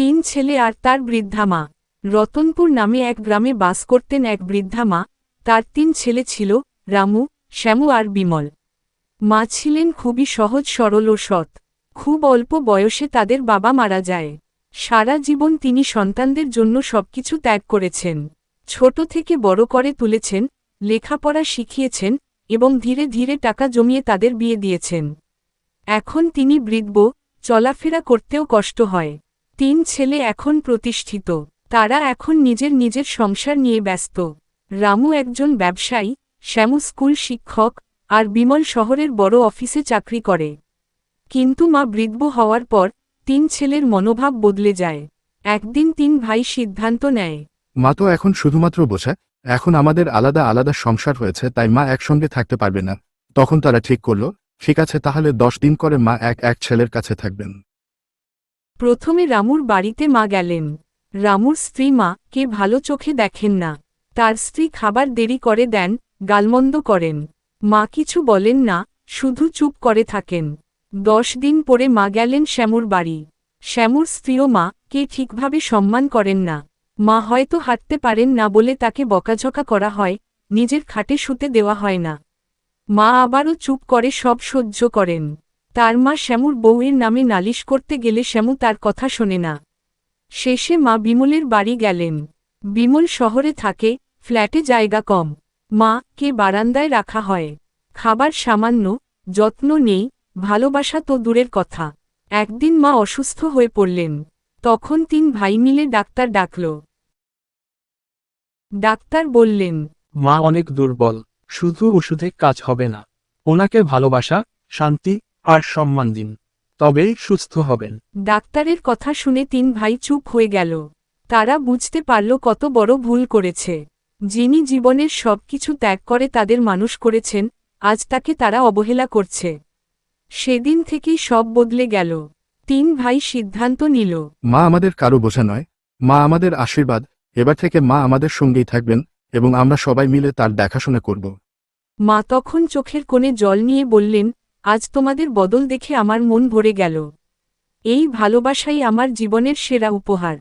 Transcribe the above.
তিন ছেলে আর তার বৃদ্ধা মা। রতনপুর নামে এক গ্রামে বাস করতেন এক বৃদ্ধা মা। তার তিন ছেলে ছিল, রামু, শ্যামু আর বিমল। মা ছিলেন খুবই সহজ সরল ও সৎ। খুব অল্প বয়সে তাদের বাবা মারা যায়। সারা জীবন তিনি সন্তানদের জন্য সবকিছু ত্যাগ করেছেন। ছোট থেকে বড় করে তুলেছেন, লেখাপড়া শিখিয়েছেন এবং ধীরে ধীরে টাকা জমিয়ে তাদের বিয়ে দিয়েছেন। এখন তিনি বৃদ্ধ, চলাফেরা করতেও কষ্ট হয়। তিন ছেলে এখন প্রতিষ্ঠিত। তারা এখন নিজের নিজের সংসার নিয়ে ব্যস্ত। রামু একজন ব্যবসায়ী, শ্যামু স্কুল শিক্ষক, আর বিমল শহরের বড় অফিসে চাকরি করে। কিন্তু মা বৃদ্ধ হওয়ার পর তিন ছেলের মনোভাব বদলে যায়। একদিন তিন ভাই সিদ্ধান্ত নেয়, মা তো এখন শুধুমাত্র বোঝায়, এখন আমাদের আলাদা আলাদা সংসার হয়েছে, তাই মা একসঙ্গে থাকতে পারবে না। তখন তারা ঠিক করল, ঠিক আছে তাহলে 10 দিন করে মা এক এক ছেলের কাছে থাকবেন। প্রথমে রামুর বাড়িতে মা গেলেন। রামুর স্ত্রী মা কে ভালো চোখে দেখেন না। তার স্ত্রী খাবার দেরি করে দেন, গালমন্দ করেন। মা কিছু বলেন না, শুধু চুপ করে থাকেন। 10 দিন পরে মা গেলেন শ্যামুর বাড়ি। শ্যামুর স্ত্রীও মা কে ঠিকভাবে সম্মান করেন না। মা হয়তো হাঁটতে পারেন না বলে তাকে বকাঝকা করা হয়, নিজের খাটে শুতে দেওয়া হয় না। মা আবারও চুপ করে সব সহ্য করেন। তার মা শ্যামুর বউয়ের নামে নালিশ করতে গেলে শ্যামু তার কথা শোনে না। শেষে মা বিমলের বাড়ি গেলেন। বিমল শহরে থাকে, ফ্ল্যাটে জায়গা কম। মা কে বারান্দায় রাখা হয়। খাবার সামান্য, যত্ন নেই, ভালোবাসা তো দূরের কথা। একদিন মা অসুস্থ হয়ে পড়লেন। তখন তিন ভাই মিলে ডাক্তার ডাকল। ডাক্তার বললেন, মা অনেক দুর্বল, শুধু ওষুধে কাজ হবে না। ওনাকে ভালোবাসা, শান্তি আর সম্মান দিন, তবেই সুস্থ হবেন। ডাক্তারের কথা শুনে তিন ভাই চুপ হয়ে গেল। তারা বুঝতে পারল কত বড় ভুল করেছে। যিনি জীবনের সবকিছু ত্যাগ করে তাদের মানুষ করেছেন, আজ তাকে তারা অবহেলা করছে। সেদিন থেকেই সব বদলে গেল। তিন ভাই সিদ্ধান্ত নিল, মা আমাদের কারো বোঝা নয়, মা আমাদের আশীর্বাদ। এবার থেকে মা আমাদের সঙ্গেই থাকবেন এবং আমরা সবাই মিলে তার দেখাশোনা করব। মা তখন চোখের কোণে জল নিয়ে বললেন, আজ তোমাদের বদল দেখে আমার মন ভরে গেল। এই ভালোবাসাই আমার জীবনের সেরা উপহার।